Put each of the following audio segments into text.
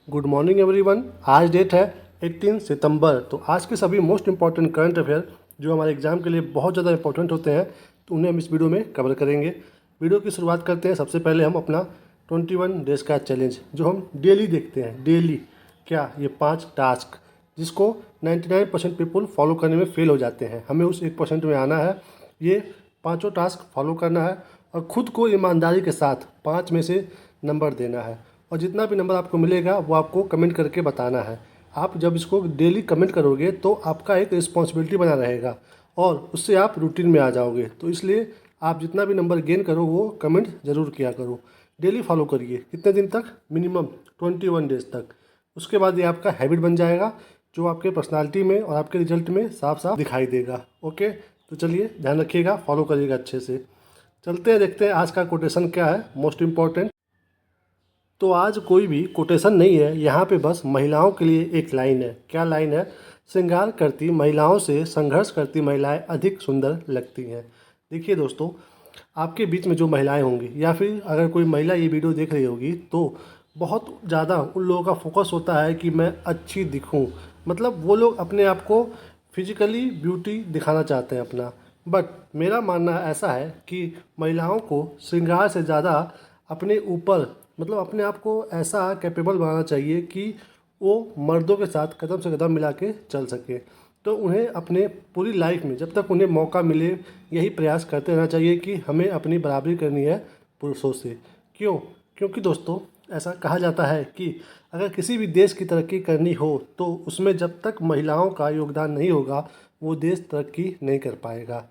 Good morning everyone. आज date है 18 सितंबर। तो आज के सभी मोस्ट इंपॉर्टेंट करंट अफेयर जो हमारे एग्जाम के लिए बहुत ज़्यादा इंपॉर्टेंट होते हैं, तो उन्हें हम इस वीडियो में कवर करेंगे। वीडियो की शुरुआत करते हैं। सबसे पहले हम अपना 21 डेज़ का चैलेंज जो हम डेली देखते हैं, डेली क्या ये 5 टास्क जिसको 99% पीपल फॉलो करने में फेल हो जाते हैं, हमें उस 1% में आना है। ये पाँचों टास्क फॉलो करना है और ख़ुद को ईमानदारी के साथ 5 में से नंबर देना है। और जितना भी नंबर आपको मिलेगा वो आपको कमेंट करके बताना है। आप जब इसको डेली कमेंट करोगे तो आपका एक रिस्पॉन्सिबिलिटी बना रहेगा और उससे आप रूटीन में आ जाओगे। तो इसलिए आप जितना भी नंबर गेन करो वो कमेंट ज़रूर किया करो। डेली फॉलो करिए। कितने दिन तक? मिनिमम 21 डेज़ तक। उसके बाद ये आपका हैबिट बन जाएगा जो आपके पर्सनालिटी में और आपके रिजल्ट में साफ साफ दिखाई देगा। ओके, तो चलिए ध्यान रखिएगा, फॉलो करिएगा अच्छे से। चलते हैं, देखते हैं आज का कोटेशन क्या है मोस्ट इम्पॉर्टेंट। तो आज कोई भी कोटेशन नहीं है, यहाँ पे बस महिलाओं के लिए एक लाइन है। क्या लाइन है? श्रृंगार करती महिलाओं से संघर्ष करती महिलाएं अधिक सुंदर लगती हैं। देखिए दोस्तों, आपके बीच में जो महिलाएं होंगी या फिर अगर कोई महिला ये वीडियो देख रही होगी तो बहुत ज़्यादा उन लोगों का फोकस होता है कि मैं अच्छी दिखूं। मतलब वो लोग अपने आप को फिजिकली ब्यूटी दिखाना चाहते हैं अपना। बट मेरा मानना ऐसा है कि महिलाओं को श्रृंगार से ज़्यादा अपने ऊपर, मतलब अपने आप को ऐसा कैपेबल बनाना चाहिए कि वो मर्दों के साथ कदम से कदम मिला के चल सके। तो उन्हें अपने पूरी लाइफ में जब तक उन्हें मौका मिले यही प्रयास करते रहना चाहिए कि हमें अपनी बराबरी करनी है पुरुषों से। क्यों? क्योंकि दोस्तों ऐसा कहा जाता है कि अगर किसी भी देश की तरक्की करनी हो तो उसमें जब तक महिलाओं का योगदान नहीं होगा वो देश तरक्की नहीं कर पाएगा।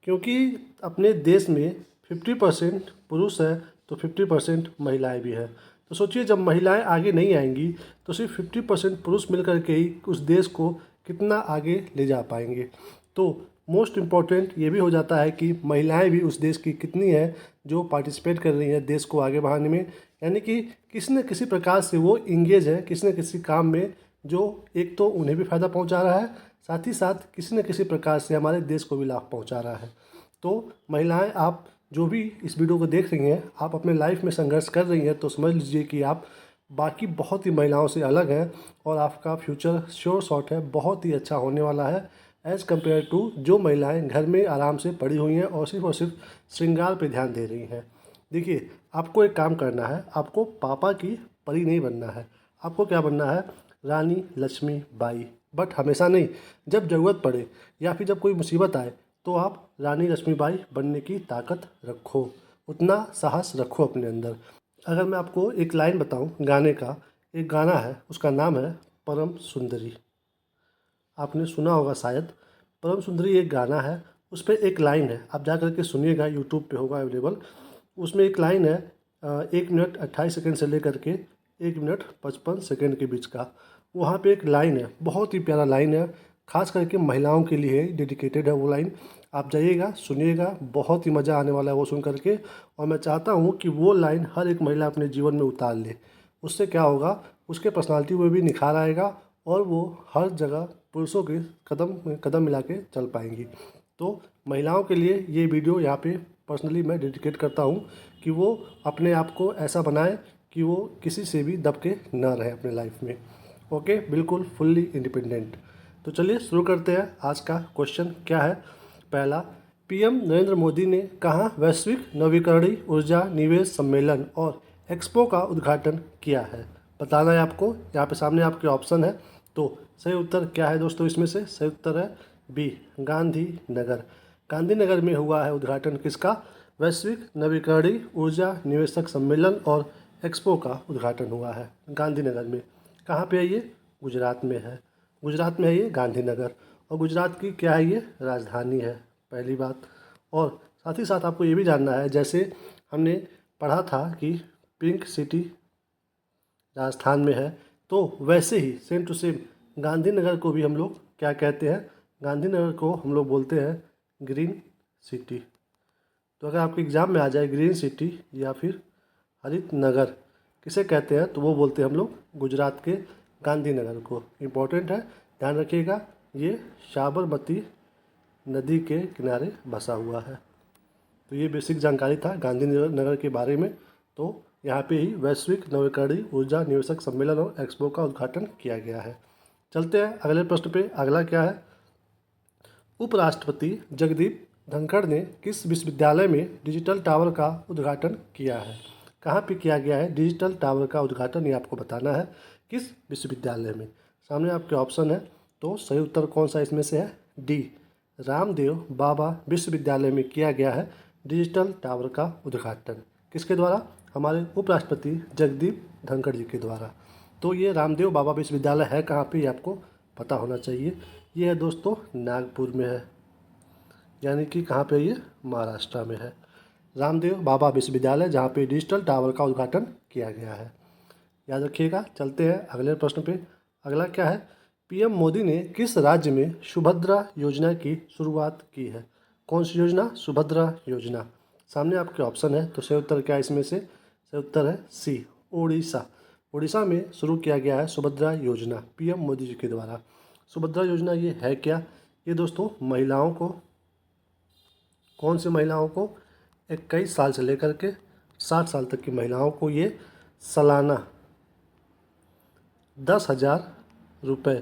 क्योंकि अपने देश में 50% पुरुष है तो 50% महिलाएं भी हैं। तो सोचिए जब महिलाएं आगे नहीं आएंगी तो सिर्फ 50% पुरुष मिलकर के ही उस देश को कितना आगे ले जा पाएंगे। तो मोस्ट इम्पॉर्टेंट ये भी हो जाता है कि महिलाएं भी उस देश की कितनी है जो पार्टिसिपेट कर रही है देश को आगे बढ़ाने में। यानी कि किसी न किसी प्रकार से वो इंगेज है किसी न किसी काम में, जो एक तो उन्हें भी फ़ायदा पहुंचा रहा है, साथ ही साथ किसी न किसी प्रकार से हमारे देश को भी लाभ पहुंचा रहा है। तो महिलाएं, आप जो भी इस वीडियो को देख रही हैं, आप अपने लाइफ में संघर्ष कर रही हैं तो समझ लीजिए कि आप बाकी बहुत ही महिलाओं से अलग हैं और आपका फ्यूचर श्योर शॉट है बहुत ही अच्छा होने वाला है एज़ कम्पेयर टू जो महिलाएं घर में आराम से पड़ी हुई हैं और सिर्फ श्रृंगार पे ध्यान दे रही हैं। देखिए, आपको एक काम करना है, आपको पापा की परी नहीं बनना है। आपको क्या बनना है? रानी लक्ष्मी बाई। बट हमेशा नहीं, जब ज़रूरत पड़े या फिर जब कोई मुसीबत आए तो आप रानी लक्ष्मीबाई बनने की ताकत रखो, उतना साहस रखो अपने अंदर। अगर मैं आपको एक लाइन बताऊं गाने का, एक गाना है उसका नाम है परम सुंदरी। आपने सुना होगा शायद। परम सुंदरी एक गाना है, उस पर एक लाइन है, आप जा कर के सुनिएगा, यूट्यूब पे होगा अवेलेबल। उसमें एक लाइन है 1 मिनट 28 सेकेंड से लेकर के 1 मिनट 55 सेकेंड के बीच का। वहाँ पे एक लाइन है, बहुत ही प्यारा लाइन है, खास करके महिलाओं के लिए डेडिकेटेड है वो लाइन। आप जाइएगा, सुनिएगा, बहुत ही मज़ा आने वाला है वो सुन करके। और मैं चाहता हूँ कि वो लाइन हर एक महिला अपने जीवन में उतार ले। उससे क्या होगा, उसके पर्सनालिटी में भी निखार आएगा और वो हर जगह पुरुषों के कदम में कदम मिला के चल पाएंगी। तो महिलाओं के लिए ये वीडियो यहाँ पे पर्सनली मैं डेडिकेट करता हूँ कि वो अपने आप को ऐसा बनाए कि वो किसी से भी दब के ना रहे अपने लाइफ में। ओके, बिल्कुल फुल्ली इंडिपेंडेंट। तो चलिए शुरू करते हैं। आज का क्वेश्चन क्या है? पहला, पीएम नरेंद्र मोदी ने कहाँ वैश्विक नवीकरणीय ऊर्जा निवेश सम्मेलन और एक्सपो का उद्घाटन किया है? बताना है आपको। यहाँ पे सामने आपके ऑप्शन है। तो सही उत्तर क्या है दोस्तों? इसमें से सही उत्तर है बी, गांधीनगर। गांधीनगर में हुआ है उद्घाटन किसका? वैश्विक नवीकरणीय ऊर्जा निवेशक सम्मेलन और एक्सपो का उद्घाटन हुआ है गांधीनगर में। कहाँ पे है ये? गुजरात में है। गुजरात में है ये गांधीनगर। और गुजरात की क्या है ये? राजधानी है, पहली बात। और साथ ही साथ आपको ये भी जानना है, जैसे हमने पढ़ा था कि पिंक सिटी राजस्थान में है, तो वैसे ही सेम टू सेम गांधीनगर को भी हम लोग क्या कहते हैं? गांधीनगर को हम लोग बोलते हैं ग्रीन सिटी। तो अगर आपके एग्ज़ाम में आ जाए ग्रीन सिटी या फिर हरित नगर किसे कहते हैं, तो वो बोलते हैं हम लोग गुजरात के गांधीनगर को। इम्पोर्टेंट है, ध्यान रखिएगा। ये साबरमती नदी के किनारे बसा हुआ है। तो ये बेसिक जानकारी था गांधीनगर के बारे में। तो यहाँ पे ही वैश्विक नवीकरणीय ऊर्जा निवेशक सम्मेलन और एक्सपो का उद्घाटन किया गया है। चलते हैं अगले प्रश्न पे। अगला क्या है, उपराष्ट्रपति जगदीप धनखड़ ने किस विश्वविद्यालय में डिजिटल टावर का उद्घाटन किया है? कहाँ पे किया गया है डिजिटल टावर का उद्घाटन, ये आपको बताना है किस विश्वविद्यालय में। सामने आपके ऑप्शन है, तो सही उत्तर कौन सा इसमें से है? डी, रामदेव बाबा विश्वविद्यालय में किया गया है डिजिटल टावर का उद्घाटन। किसके द्वारा? हमारे उपराष्ट्रपति जगदीप धनखड़ जी के द्वारा। तो ये रामदेव बाबा विश्वविद्यालय है कहाँ पे, ये आपको पता होना चाहिए। ये है दोस्तों नागपुर में है, यानी कि कहाँ पे, ये महाराष्ट्र में है रामदेव बाबा विश्वविद्यालय, जहाँ पे डिजिटल टावर का उद्घाटन किया गया है। याद रखिएगा। चलते हैं अगले प्रश्न पे। अगला क्या है, पीएम मोदी ने किस राज्य में सुभद्रा योजना की शुरुआत की है? कौन सी योजना? सुभद्रा योजना। सामने आपके ऑप्शन है, तो सही उत्तर क्या है इसमें से? सही उत्तर है सी, उड़ीसा। उड़ीसा में शुरू किया गया है सुभद्रा योजना पीएम मोदी जी के द्वारा। सुभद्रा योजना ये है क्या? ये दोस्तों महिलाओं को, कौन सी महिलाओं को? 21 साल से लेकर के 60 साल तक की महिलाओं को ये सालाना 10,000 रुपये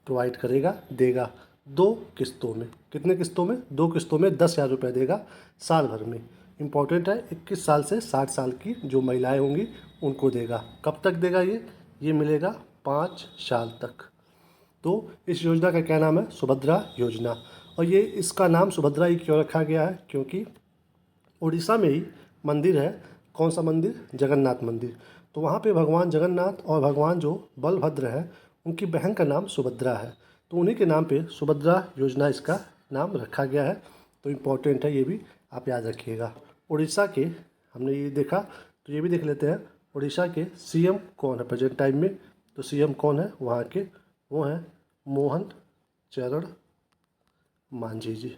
प्रोवाइड करेगा, देगा 2 किस्तों में। कितने किस्तों में? 2 किस्तों में 10,000 रुपये देगा साल भर में। इम्पॉर्टेंट है, 21 साल से 60 साल की जो महिलाएं होंगी उनको देगा। कब तक देगा ये मिलेगा 5 साल तक। तो इस योजना का क्या नाम है? सुभद्रा योजना। और ये इसका नाम सुभद्रा ही क्यों रखा गया है? क्योंकि उड़ीसा में ही मंदिर है, कौन सा मंदिर? जगन्नाथ मंदिर। तो वहाँ पे भगवान जगन्नाथ और भगवान जो बलभद्र है उनकी बहन का नाम सुभद्रा है, तो उन्हीं के नाम पे सुभद्रा योजना इसका नाम रखा गया है। तो इम्पोर्टेंट है, ये भी आप याद रखिएगा। उड़ीसा के, हमने ये देखा, तो ये भी देख लेते हैं उड़ीसा के सीएम कौन है प्रेजेंट टाइम में। तो सीएम कौन है वहाँ के? वो हैं मोहन चरण मांझी जी।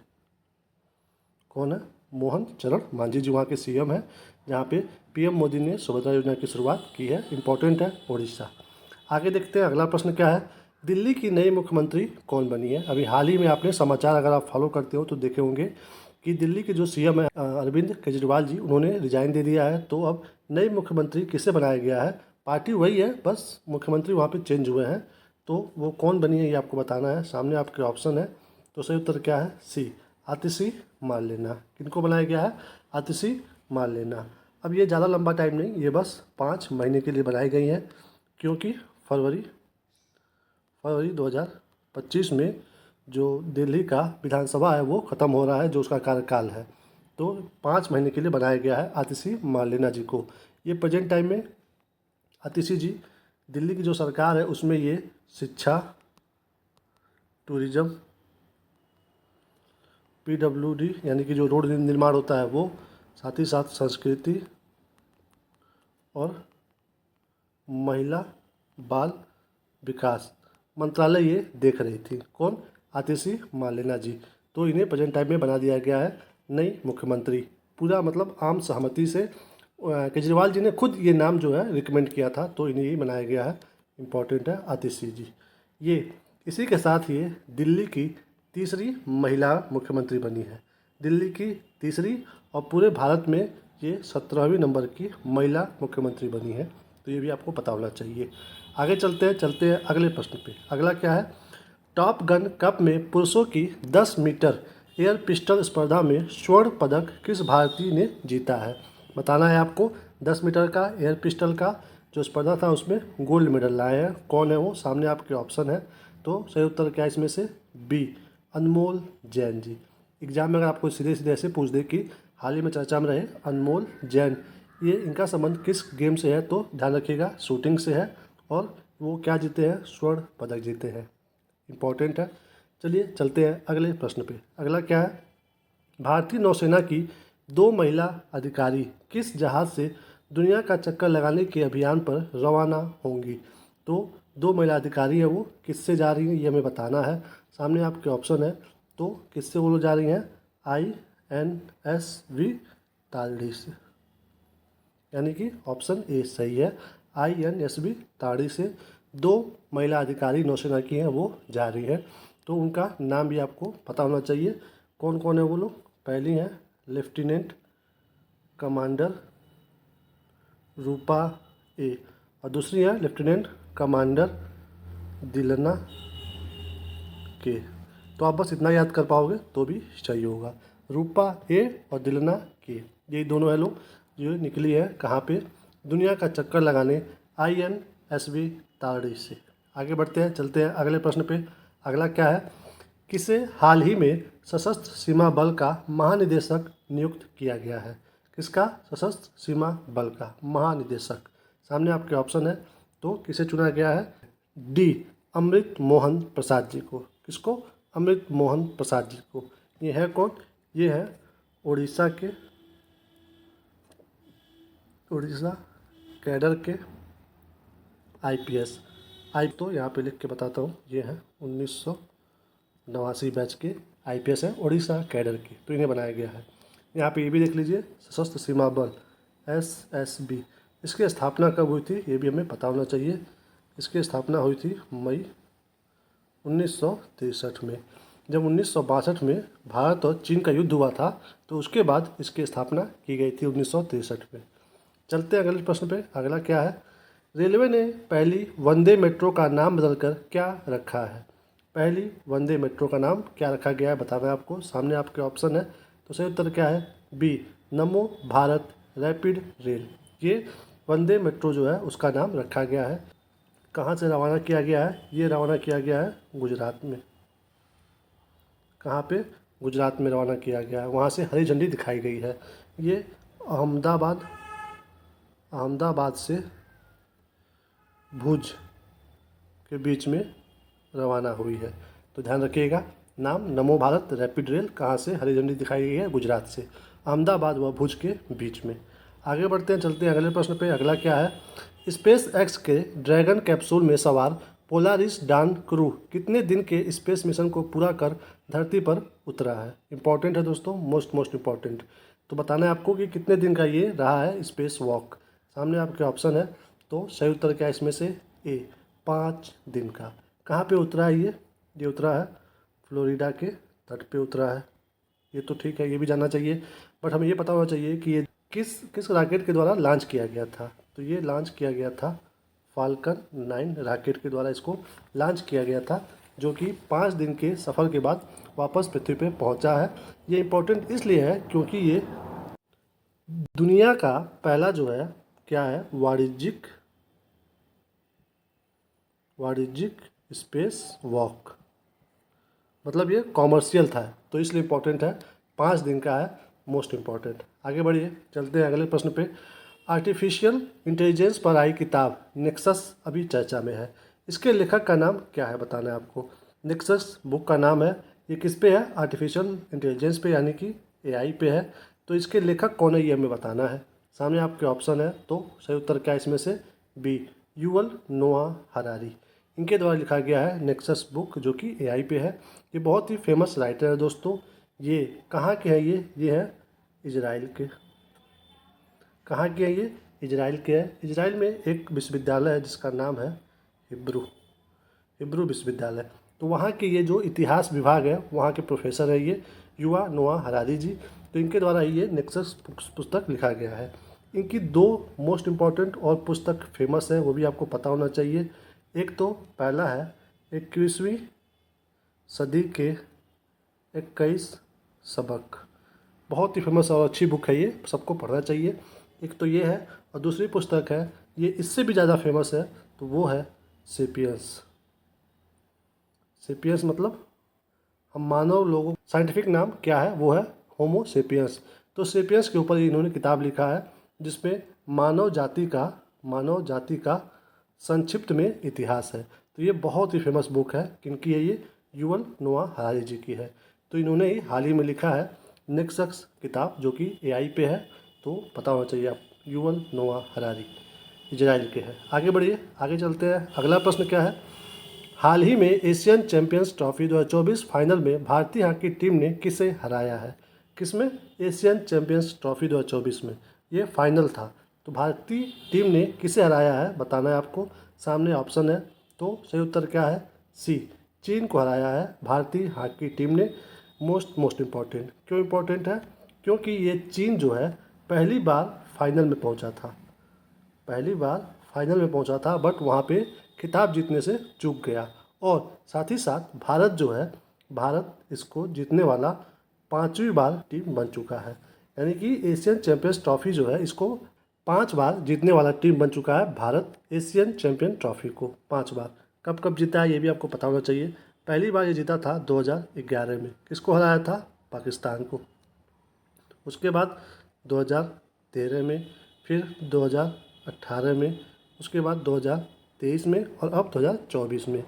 कौन है? मोहन चरण मांझी जी वहाँ के सीएम हैं, जहाँ पे पीएम मोदी ने सुभद्रा योजना की शुरुआत की है। इम्पोर्टेंट है उड़ीसा। आगे देखते हैं अगला प्रश्न क्या है, दिल्ली की नई मुख्यमंत्री कौन बनी है? अभी हाल ही में आपने समाचार अगर आप फॉलो करते हो तो देखे होंगे कि दिल्ली के जो सीएम है अरविंद केजरीवाल जी, उन्होंने रिजाइन दे दिया है। तो अब नई मुख्यमंत्री किसे बनाया गया है? पार्टी वही है, बस मुख्यमंत्री वहाँ पे चेंज हुए हैं। तो वो कौन बनी है ये आपको बताना है। सामने आपके ऑप्शन है, तो सही उत्तर क्या है? सी, आतिशी मार्लेना। किनको बनाया गया है? आतिशी मार्लेना। अब ये ज़्यादा लंबा टाइम नहीं, ये बस 5 महीने के लिए बनाई गई हैं, क्योंकि फरवरी 2025 में जो दिल्ली का विधानसभा है वो ख़त्म हो रहा है, जो उसका कार्यकाल है। तो 5 महीने के लिए बनाया गया है आतिशी मार्लेना जी को। ये प्रेजेंट टाइम में आतिशी जी, दिल्ली की जो सरकार है उसमें ये शिक्षा, टूरिज़्म, PWD यानी कि जो रोड निर्माण होता है वो, साथ ही साथ संस्कृति और महिला बाल विकास मंत्रालय ये देख रही थी। कौन? आतिशी मार्लेना जी। तो इन्हें प्रेजेंट टाइम में बना दिया गया है नई मुख्यमंत्री, पूरा मतलब आम सहमति से। केजरीवाल जी ने खुद ये नाम जो है रिकमेंड किया था, तो इन्हें ही बनाया गया है। इम्पॉर्टेंट है आतिशी जी। ये इसी के साथ ये दिल्ली की तीसरी महिला मुख्यमंत्री बनी है, दिल्ली की तीसरी, और पूरे भारत में ये 17वें नंबर की महिला मुख्यमंत्री बनी है। तो ये भी आपको पता होना चाहिए। आगे चलते हैं अगले प्रश्न पे। अगला क्या है, टॉप गन कप में पुरुषों की 10 मीटर एयर पिस्टल स्पर्धा में स्वर्ण पदक किस भारतीय ने जीता है? बताना है आपको। 10 मीटर का एयर पिस्टल का जो स्पर्धा था उसमें गोल्ड मेडल लाए हैं। कौन है वो? सामने आपके ऑप्शन है, तो सही उत्तर क्या है इसमें से? बी, अनमोल जैन जी। एग्जाम में अगर आपको सीधे सीधे ऐसे पूछ दे कि हाल ही में चर्चा में रहे अनमोल जैन, ये इनका संबंध किस गेम से है, तो ध्यान रखिएगा शूटिंग से है, और वो क्या जीते हैं? स्वर्ण पदक जीते हैं। इम्पॉर्टेंट है। चलिए चलते हैं अगले प्रश्न पे। अगला क्या है, भारतीय नौसेना की 2 महिला अधिकारी किस जहाज़ से दुनिया का चक्कर लगाने के अभियान पर रवाना होंगी? तो 2 महिला अधिकारी हैं, वो किससे जा रही हैं ये हमें बताना है। सामने आपके ऑप्शन है, तो किससे वो लोग जा रही हैं? INSV तारड़ी से, यानी कि ऑप्शन ए सही है। INSV ताड़ी से 2 महिला अधिकारी नौसेना की हैं, वो जा रही हैं। तो उनका नाम भी आपको पता होना चाहिए। कौन कौन है वो लोग? पहली हैं लेफ्टिनेंट कमांडर रूपा ए, और दूसरी है लेफ्टिनेंट कमांडर दिलना के। तो आप बस इतना याद कर पाओगे तो भी सही होगा। रूपा ए और दिलना के, ये दोनों है लोग जो निकली है कहाँ पे, दुनिया का चक्कर लगाने INSV ताड़ी से। आगे बढ़ते हैं, चलते हैं अगले प्रश्न पे। अगला क्या है, किसे हाल ही में सशस्त्र सीमा बल का महानिदेशक नियुक्त किया गया है? किसका सशस्त्र सीमा बल का महानिदेशक? सामने आपके ऑप्शन है, तो किसे चुना गया है? डी अमृत मोहन प्रसाद जी को। किसको? अमृत मोहन प्रसाद जी को। ये है कौन? ये है उड़ीसा कैडर के IPS। तो यहाँ पे लिख के बताता हूँ, ये है 1989 बैच के IPS है, उड़ीसा कैडर की, तो इन्हें बनाया गया है। यहाँ पे ये भी देख लीजिए, सशस्त्र सीमा बल SSB, इसकी स्थापना कब हुई थी ये भी हमें पता होना चाहिए। इसकी स्थापना हुई थी मई 1963 में। जब 1962 में भारत और चीन का युद्ध हुआ था, तो उसके बाद इसकी स्थापना की गई थी 1963 में। चलते हैं अगले प्रश्न पे। अगला क्या है, रेलवे ने पहली वंदे मेट्रो का नाम बदलकर क्या रखा है? पहली वंदे मेट्रो का नाम क्या रखा गया है बताना है आपको। सामने आपके ऑप्शन है, तो सही उत्तर क्या है? बी नमो भारत रैपिड रेल। ये वंदे मेट्रो जो है उसका नाम रखा गया है। कहाँ से रवाना किया गया है? ये रवाना किया गया है गुजरात में। कहाँ पे? गुजरात में रवाना किया गया है। वहाँ से हरी झंडी दिखाई गई है। ये अहमदाबाद से भुज के बीच में रवाना हुई है। तो ध्यान रखिएगा, नाम नमो भारत रैपिड रेल, कहाँ से हरी झंडी दिखाई गई है? गुजरात से, अहमदाबाद व भुज के बीच में। आगे बढ़ते हैं, चलते हैं अगले प्रश्न पे। अगला क्या है, SpaceX के ड्रैगन कैप्सूल में सवार पोलारिस डान क्रू कितने दिन के स्पेस मिशन को पूरा कर धरती पर उतरा है? इंपॉर्टेंट है दोस्तों, मोस्ट इंपॉर्टेंट। तो बताना है आपको कि कितने दिन का ये रहा है स्पेस वॉक। सामने आपके ऑप्शन है, तो सही उत्तर क्या है इसमें से? ए 5 दिन का। कहाँ पे उतरा है ये उतरा है फ्लोरिडा के तट पे उतरा है। ये तो ठीक है, ये भी जानना चाहिए, बट हमें ये पता होना चाहिए कि ये किस रॉकेट के द्वारा लॉन्च किया गया था। तो ये लॉन्च किया गया था फाल्कन 9 रॉकेट के द्वारा इसको लॉन्च किया गया था, जो कि 5 दिन के सफ़र के बाद वापस पृथ्वी पे पहुंचा है। ये इम्पोर्टेंट इसलिए है क्योंकि ये दुनिया का पहला जो है क्या है, वाणिज्यिक स्पेस वॉक, मतलब ये कॉमर्शियल था, तो इसलिए इम्पोर्टेंट है। 5 दिन का है, मोस्ट इम्पॉर्टेंट। आगे बढ़िए, चलते हैं अगले प्रश्न पे। आर्टिफिशियल इंटेलिजेंस पर आई किताब नेक्सस अभी चर्चा में है। इसके लेखक का नाम क्या है बताना है आपको। नेक्सस बुक का नाम है। ये किस पे है? आर्टिफिशियल इंटेलिजेंस पे, यानी कि AI पे है। तो इसके लेखक कौन है ये हमें बताना है। सामने आपके ऑप्शन है, तो सही उत्तर क्या है इसमें से? बी युवल नोआ हरारी। इनके द्वारा लिखा गया है नेक्सस बुक, जो कि AI पे है। ये बहुत ही फेमस राइटर है दोस्तों। ये कहाँ के हैं? ये है इजराइल के। कहाँ के हैं ये? इजराइल के हैं। इजराइल में एक विश्वविद्यालय है जिसका नाम है हिब्रू विश्वविद्यालय। तो वहाँ के ये जो इतिहास विभाग है वहाँ के प्रोफेसर है ये युवा नोआ हरारी जी। तो इनके द्वारा ये नेक्सस पुस्तक लिखा गया है। इनकी 2 मोस्ट इम्पॉर्टेंट और पुस्तक फेमस है, वो भी आपको पता होना चाहिए। एक तो पहला है 21वीं सदी के 21 सबक, बहुत ही फेमस और अच्छी बुक है, ये सबको पढ़ना चाहिए। एक तो ये है, और दूसरी पुस्तक है ये इससे भी ज़्यादा फेमस है, तो वो है सेपियंस। मतलब हम मानव लोगों, साइंटिफिक नाम क्या है? वो है होमो सेपियंस। तो सेपियंस के ऊपर इन्होंने किताब लिखा है जिसमें मानव जाति का संक्षिप्त में इतिहास है। तो ये बहुत ही फेमस बुक है। किनकी है ये? युवल नोआ हरारी जी की है। तो इन्होंने ही हाल ही में लिखा है नेक्सस किताब, जो कि AI पे है, तो पता होना चाहिए आप। युवल नोआ हरारी इजराइल के हैं। आगे बढ़िए, आगे चलते हैं। अगला प्रश्न क्या है, हाल ही में एशियन चैंपियंस ट्रॉफी 2024 फाइनल में भारतीय हॉकी टीम ने किसे हराया है? किसमें? एशियन चैंपियंस ट्रॉफी 2024 में ये फाइनल था। तो भारतीय टीम ने किसे हराया है बताना है आपको। सामने ऑप्शन है, तो सही उत्तर क्या है? सी चीन को हराया है भारतीय हॉकी टीम ने। Most important. क्यों इम्पोर्टेंट है? क्योंकि ये चीन जो है पहली बार फाइनल में पहुंचा था। पहली बार फाइनल में पहुंचा था, बट वहां पे खिताब जीतने से चूक गया। और साथ ही साथ भारत जो है, भारत इसको जीतने वाला 5वीं बार टीम बन चुका है। यानी कि एशियन चैंपियंस ट्रॉफी जो है, इसको 5 बार जीतने वाला टीम बन चुका है भारत। एशियन चैंपियन ट्रॉफी को 5 बार। कब कब जीता है ये भी आपको पता होना चाहिए। पहली बार ये जीता था 2011 में। किसको हराया था? पाकिस्तान को। उसके बाद 2013 में, फिर 2018 में, उसके बाद 2023 में और अब 2024 में।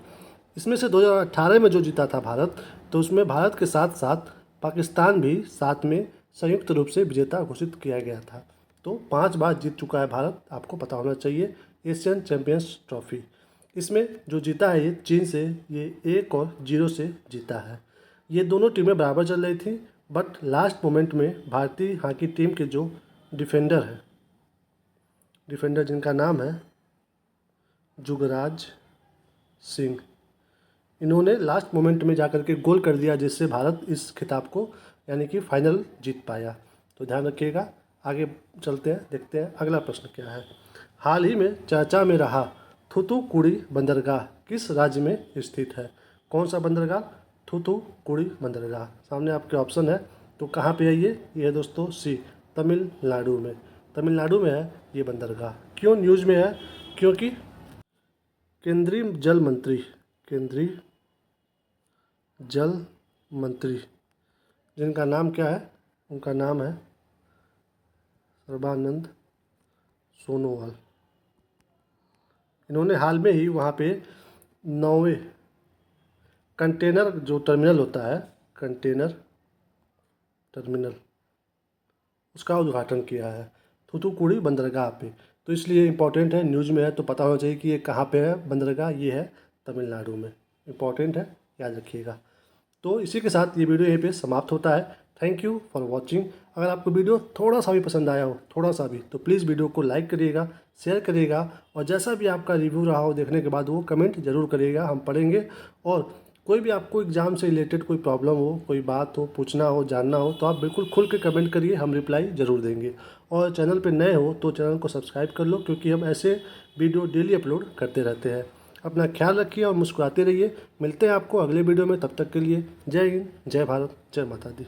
इसमें से 2018 में जो जीता था भारत, तो उसमें भारत के साथ साथ पाकिस्तान भी साथ में संयुक्त रूप से विजेता घोषित किया गया था। तो 5 बार जीत चुका है भारत, आपको पता होना चाहिए एशियन चैंपियंस ट्रॉफी। इसमें जो जीता है ये चीन से, ये 1 और 0 से जीता है। ये दोनों टीमें बराबर चल रही थी, बट लास्ट मोमेंट में भारतीय हॉकी टीम के जो डिफेंडर जिनका नाम है जुगराज सिंह, इन्होंने लास्ट मोमेंट में जाकर के गोल कर दिया, जिससे भारत इस खिताब को यानी कि फाइनल जीत पाया। तो ध्यान रखिएगा। आगे चलते हैं, देखते हैं अगला प्रश्न क्या है। हाल ही में चर्चा में रहा थूथुकुडी बंदरगाह किस राज्य में स्थित है? कौन सा बंदरगाह? थूथुकुडी बंदरगाह। सामने आपके ऑप्शन है, तो कहाँ पे है ये है दोस्तों सी, तमिलनाडु में। तमिलनाडु में है ये बंदरगाह। क्यों न्यूज़ में है? क्योंकि केंद्रीय जल मंत्री जिनका नाम क्या है? उनका नाम है सर्बानंद सोनोवाल। इन्होंने हाल में ही वहाँ पे 9वें कंटेनर जो टर्मिनल होता है, कंटेनर टर्मिनल, उसका उद्घाटन किया है थूथुकुडी बंदरगाह पे। तो इसलिए इम्पोर्टेंट है, न्यूज़ में है तो पता होना चाहिए कि ये कहाँ पे है बंदरगाह। ये है तमिलनाडु में। इम्पोर्टेंट है, याद रखिएगा। तो इसी के साथ ये वीडियो यहीं पे समाप्त होता है। Thank you for watching. अगर आपको वीडियो थोड़ा सा भी पसंद आया हो, थोड़ा सा भी, तो प्लीज़ वीडियो को लाइक करिएगा, शेयर करिएगा, और जैसा भी आपका रिव्यू रहा हो देखने के बाद वो कमेंट जरूर करिएगा, हम पढ़ेंगे। और कोई भी आपको एग्ज़ाम से रिलेटेड कोई प्रॉब्लम हो, कोई बात हो, पूछना हो, जानना हो, तो आप बिल्कुल खुल के कमेंट करिए, हम रिप्लाई ज़रूर देंगे। और चैनल पे नए हो तो चैनल को सब्सक्राइब कर लो, क्योंकि हम ऐसे वीडियो डेली अपलोड करते रहते हैं। अपना ख्याल रखिए और मुस्कुराते रहिए। मिलते हैं आपको अगले वीडियो में, तब तक के लिए जय हिंद, जय भारत, जय माता दी।